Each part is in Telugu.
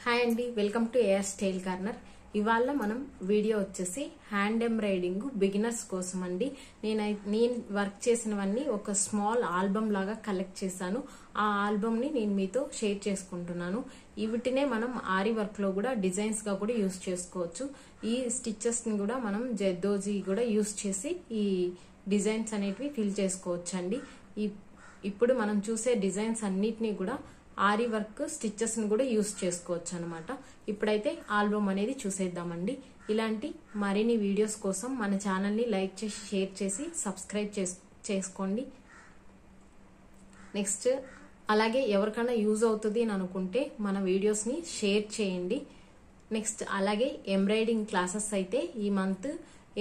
హాయ్ అండి, welcome to AR style corner. ఇవాళ మనం వీడియో వచ్చేసి హ్యాండ్ ఎంబ్రాయిడింగ్ బిగినర్స్ కోసం అండి. నేను వర్క్ చేసినవన్నీ ఒక స్మాల్ ఆల్బమ్ లాగా కలెక్ట్ చేశాను. ఆ ఆల్బమ్ ని నేను మీతో షేర్ చేసుకుంటున్నాను. వీటినే మనం ఆరి వర్క్ లో కూడా డిజైన్స్ గా కూడా యూస్ చేసుకోవచ్చు. ఈ స్టిచెస్ ని కూడా మనం జర్దోజీ కూడా యూస్ చేసి ఈ డిజైన్స్ అనేటివి ఫిల్ చేసుకోవచ్చు అండి. ఇప్పుడు మనం చూసే డిజైన్స్ అన్నిటినీ కూడా ఆరి వర్క్ స్టిచెస్ ని కూడా యూస్ చేసుకోవచ్చు అనమాట. ఇప్పుడైతే ఆల్బమ్ అనేది చూసేద్దామండి. ఇలాంటి మరిన్ని వీడియోస్ కోసం మన ఛానల్ ని లైక్ చేసి షేర్ చేసి సబ్స్క్రైబ్ చేసుకోండి. నెక్స్ట్ అలాగే ఎవరికైనా యూజ్ అవుతుంది అని అనుకుంటే మన వీడియోస్ ని షేర్ చేయండి. నెక్స్ట్ అలాగే ఎంబ్రాయిడింగ్ క్లాసెస్ అయితే ఈ మంత్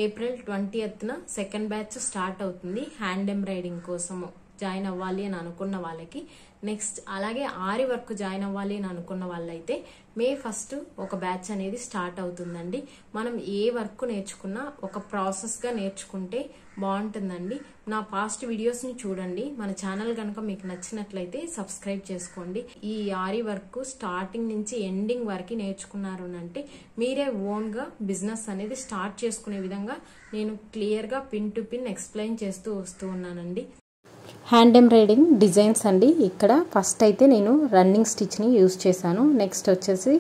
ఏప్రిల్ 20న సెకండ్ బ్యాచ్ స్టార్ట్ అవుతుంది. హ్యాండ్ ఎంబ్రాయిడింగ్ కోసం జాయిన్ అవ్వాలి అని అనుకున్న వాళ్ళకి. నెక్స్ట్ అలాగే ఆరి వర్క్ జాయిన్ అవ్వాలి అని అనుకున్న వాళ్ళైతే మే 1 ఒక బ్యాచ్ అనేది స్టార్ట్ అవుతుందండి. మనం ఏ వర్క్ నేర్చుకున్నా ఒక ప్రాసెస్ గా నేర్చుకుంటే బాగుంటుందండి. నా పాస్ట్ వీడియోస్ ని చూడండి. మన ఛానల్ కనుక మీకు నచ్చినట్లయితే సబ్స్క్రైబ్ చేసుకోండి. ఈ ఆరి వర్క్ స్టార్టింగ్ నుంచి ఎండింగ్ వరకు నేర్చుకున్నారు అంటే మీరే ఓన్ గా బిజినెస్ అనేది స్టార్ట్ చేసుకునే విధంగా నేను క్లియర్ గా పిన్ టు పిన్ ఎక్స్ప్లెయిన్ చేస్తూ వస్తూ ఉన్నానండి. హ్యాండ్ ఎంబ్రాయిడింగ్ డిజైన్స్ అండి. ఇక్కడ ఫస్ట్ అయితే నేను రన్నింగ్ స్టిచ్ని యూజ్ చేశాను. నెక్స్ట్ వచ్చేసి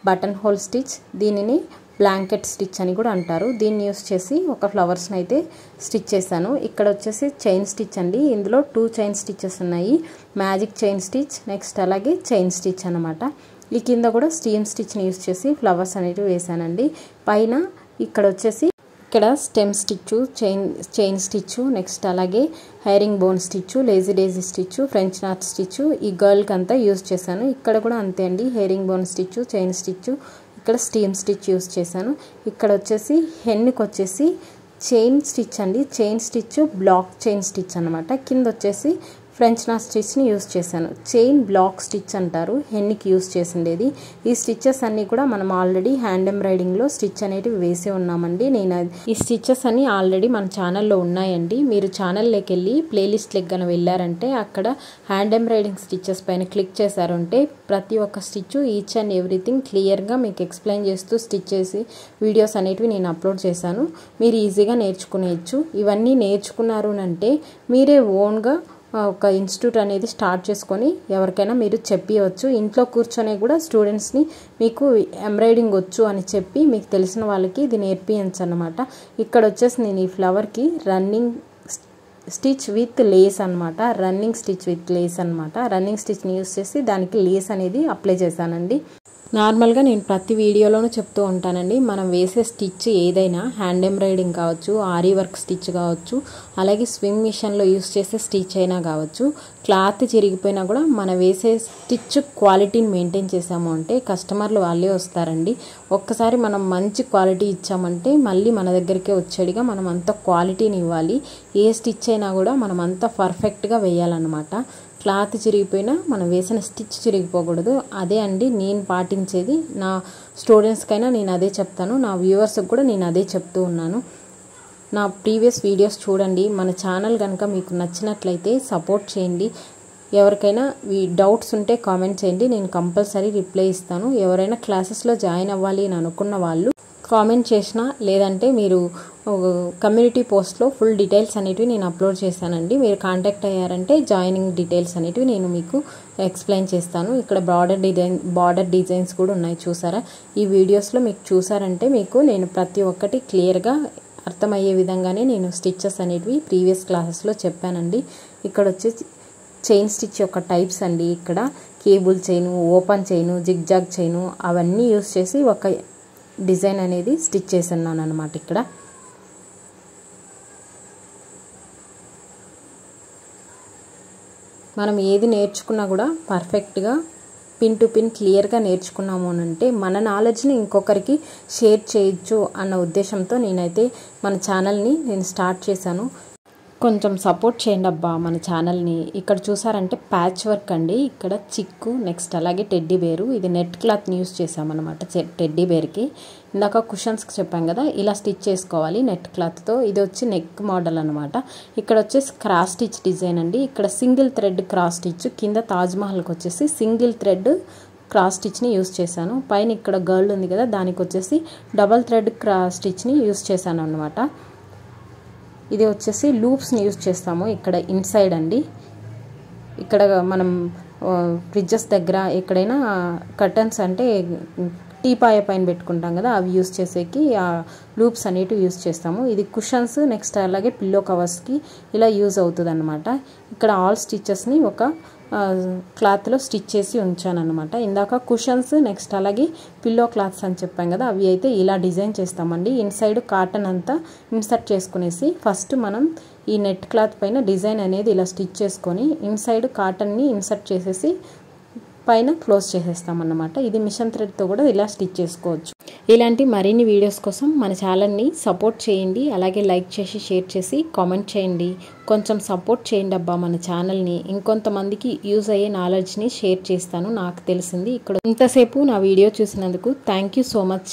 బటన్ హోల్ స్టిచ్, దీనిని బ్లాంకెట్ స్టిచ్ అని కూడా అంటారు. దీన్ని యూజ్ చేసి ఒక ఫ్లవర్స్ని అయితే స్టిచ్ చేశాను. ఇక్కడ వచ్చేసి చైన్ స్టిచ్ అండి. ఇందులో 2 చైన్ స్టిచెస్ ఉన్నాయి. మ్యాజిక్ చైన్ స్టిచ్, నెక్స్ట్ అలాగే చైన్ స్టిచ్ అనమాట. ఈ కింద కూడా స్టీమ్ స్టిచ్ని యూజ్ చేసి ఫ్లవర్స్ అనేవి వేసానండి. పైన ఇక్కడ వచ్చేసి ఇక్కడ stem stitch, chain stitch, next అలాగే herring bone stitch, lazy daisy stitch, French knot stitch ఈ గర్ల్కి అంతా యూజ్ చేశాను. ఇక్కడ కూడా అంతే అండి. Herring bone stitch, chain stitch, ఇక్కడ స్టీమ్ స్టిచ్ యూజ్ చేశాను. ఇక్కడ వచ్చేసి హెన్కి వచ్చేసి చైన్ స్టిచ్ అండి. Chain stitch block chain stitch అనమాట. కింద వచ్చేసి ఫ్రెంచ్ నాట్ స్టిచ్ని యూజ్ చేశాను. చైన్ బ్లాక్ స్టిచ్ అంటారు హెన్కి యూజ్ చేసిండేది. ఈ స్టిచెస్ అన్నీ కూడా మనం ఆల్రెడీ హ్యాండ్ ఎంబ్రాయిడింగ్లో స్టిచ్ అనేటివి వేసి ఉన్నామండి. నేను ఈ స్టిచెస్ అన్నీ ఆల్రెడీ మన ఛానల్లో ఉన్నాయండి. మీరు ఛానల్లోకి వెళ్ళి ప్లేలిస్ట్ లెక్కన వెళ్ళారంటే అక్కడ హ్యాండ్ ఎంబ్రాయిడింగ్ స్టిచెస్ పైన క్లిక్ చేశారంటే ప్రతి ఒక్క స్టిచ్ ఈచ్ అండ్ ఎవ్రీథింగ్ క్లియర్గా మీకు ఎక్స్ప్లెయిన్ చేస్తూ స్టిచ్ చేసి వీడియోస్ అనేటివి నేను అప్లోడ్ చేశాను. మీరు ఈజీగా నేర్చుకునేయచ్చు. ఇవన్నీ నేర్చుకున్నారు అంటే మీరే ఓన్గా ఒక ఇన్స్టిట్యూట్ అనేది స్టార్ట్ చేసుకొని ఎవరికైనా మీరు చెప్పవచ్చు. ఇంట్లో కూర్చొని కూడా స్టూడెంట్స్ని మీకు ఎంబ్రాయిడింగ్ వచ్చు అని చెప్పి మీకు తెలిసిన వాళ్ళకి ఇది నేర్పించచ్చు అనమాట. ఇక్కడ వచ్చేసి నేను ఈ ఫ్లవర్కి రన్నింగ్ స్టిచ్ విత్ లేస్ అనమాట. రన్నింగ్ స్టిచ్ విత్ లేస్ అనమాట. రన్నింగ్ స్టిచ్ని యూస్ చేసి దానికి లేస్ అనేది అప్లై చేశానండి. నార్మల్గా నేను ప్రతి వీడియోలోనూ చెప్తూ ఉంటానండి, మనం వేసే స్టిచ్ ఏదైనా హ్యాండ్ ఎంబ్రాయిడింగ్ కావచ్చు, ఆరి వర్క్ స్టిచ్ కావచ్చు, అలాగే స్వింగ్ మిషన్లో యూస్ చేసే స్టిచ్ అయినా కావచ్చు, క్లాత్ చిరిగిపోయినా కూడా మనం వేసే స్టిచ్ క్వాలిటీని మెయింటైన్ చేసాము అంటే కస్టమర్లు వాళ్ళే వస్తారండి. ఒక్కసారి మనం మంచి క్వాలిటీ ఇచ్చామంటే మళ్ళీ మన దగ్గరికే వచ్చేడిగా మనం అంత క్వాలిటీని ఇవ్వాలి. ఏ స్టిచ్ అయినా కూడా మనం అంత పర్ఫెక్ట్గా వేయాలన్నమాట. క్లాత్ చిరిగిపోయినా మనం వేసిన స్టిచ్ చిరిగిపోకూడదు. అదే అండి నేను పాటించేది. నా స్టూడెంట్స్కైనా నేను అదే చెప్తాను, నా వ్యూవర్స్కి కూడా నేను అదే చెప్తూ ఉన్నాను. నా ప్రీవియస్ వీడియోస్ చూడండి. మన ఛానల్ కనుక మీకు నచ్చినట్లయితే సపోర్ట్ చేయండి. ఎవరికైనా డౌట్స్ ఉంటే కామెంట్ చేయండి, నేను కంపల్సరీ రిప్లై ఇస్తాను. ఎవరైనా క్లాసెస్లో జాయిన్ అవ్వాలి అని అనుకున్న వాళ్ళు కామెంట్ చేసినా లేదంటే మీరు కమ్యూనిటీ పోస్ట్లో ఫుల్ డీటెయిల్స్ అనేటివి నేను అప్లోడ్ చేశానండి. మీరు అయ్యారంటే జాయినింగ్ డీటెయిల్స్ అనేటివి నేను మీకు ఎక్స్ప్లెయిన్ చేస్తాను. ఇక్కడ బార్డర్ డిజైన్స్ కూడా ఉన్నాయి చూసారా. ఈ వీడియోస్లో మీకు చూసారంటే మీకు నేను ప్రతి ఒక్కటి క్లియర్గా అర్థమయ్యే విధంగానే నేను స్టిచెస్ అనేటివి ప్రీవియస్ క్లాసెస్లో చెప్పానండి. ఇక్కడ వచ్చేసి చైన్ స్టిచ్ యొక్క టైప్స్ అండి. ఇక్కడ cable chain, open chain, zigzag chain అవన్నీ యూస్ చేసి ఒక డిజైన్ అనేది స్టిచ్ చేస్తున్నాను అనమాట. ఇక్కడ మనం ఏది నేర్చుకున్నా కూడా పర్ఫెక్ట్గా పిన్ టు పిన్ క్లియర్గా నేర్చుకున్నాము అంటే మన నాలెడ్జ్ని ఇంకొకరికి షేర్ చేయొచ్చు అన్న ఉద్దేశంతో నేనైతే మన ఛానల్ని నేను స్టార్ట్ చేశాను. కొంచెం సపోర్ట్ చేయండి అబ్బా మన ఛానల్ని. ఇక్కడ చూసారంటే ప్యాచ్ వర్క్ అండి. ఇక్కడ చిక్కు, నెక్స్ట్ అలాగే టెడ్డీ బేరు, ఇది నెట్ క్లాత్ని యూస్ చేసామన్నమాట టెడ్డీ బేర్కి. ఇందాక కుషన్స్కి చెప్పాం కదా, ఇలా స్టిచ్ చేసుకోవాలి నెట్ క్లాత్తో. ఇది వచ్చి నెక్ మోడల్ అనమాట. ఇక్కడ వచ్చేసి క్రాస్ స్టిచ్ డిజైన్ అండి. ఇక్కడ సింగిల్ థ్రెడ్ క్రాస్ స్టిచ్, కింద తాజ్మహల్కి వచ్చేసి సింగిల్ థ్రెడ్ క్రాస్ స్టిచ్ని యూస్ చేశాను. పైన ఇక్కడ గర్ల్ ఉంది కదా, దానికి వచ్చేసి డబల్ థ్రెడ్ క్రాస్ స్టిచ్ని యూస్ చేశాను అనమాట. ఇది వచ్చేసి లూప్స్ని యూస్ చేస్తాము ఇక్కడ ఇన్సైడ్ అండి. ఇక్కడ మనం ఫ్రిడ్జెస్ దగ్గర ఎక్కడైనా కర్టన్స్ అంటే టీపాయ పైన పెట్టుకుంటాం కదా, అవి యూస్ చేసేకి ఆ లూప్స్ అనేటివి యూస్ చేస్తాము. ఇది కుషన్స్, నెక్స్ట్ అలాగే పిల్లో కవర్స్కి ఇలా యూజ్ అవుతుంది అనమాట. ఇక్కడ ఆల్ స్టిచెస్ని ఒక క్లాత్లో స్టిచ్ చేసి ఉంచాను అనమాట. ఇందాక కుషన్స్, నెక్స్ట్ అలాగే పిల్లో క్లాత్స్ అని చెప్పాం కదా, అవి అయితే ఇలా డిజైన్ చేస్తామండి. ఇన్సైడ్ కాటన్ అంతా ఇన్సర్ట్ చేసుకునేసి ఫస్ట్ మనం ఈ నెట్ క్లాత్ పైన డిజైన్ అనేది ఇలా స్టిచ్ చేసుకొని ఇన్సైడ్ కాటన్ని ఇన్సర్ట్ చేసేసి పైన క్లోజ్ చేసేస్తామన్నమాట. ఇది మిషన్ థ్రెడ్తో కూడా ఇలా స్టిచ్ చేసుకోవచ్చు. ఇలాంటి మరిన్ని వీడియోస్ కోసం మన ఛానల్ని సపోర్ట్ చేయండి. అలాగే లైక్ చేసి షేర్ చేసి కామెంట్ చేయండి. కొంచెం సపోర్ట్ చేయండి అబ్బా మన ఛానల్ని. ఇంకొంతమందికి యూజ్ అయ్యే నాలెడ్జ్ని షేర్ చేస్తాను. నాకు తెలిసింది ఇక్కడ ఇంతసేపు నా వీడియో చూసినందుకు థ్యాంక్ యూ సో మచ్.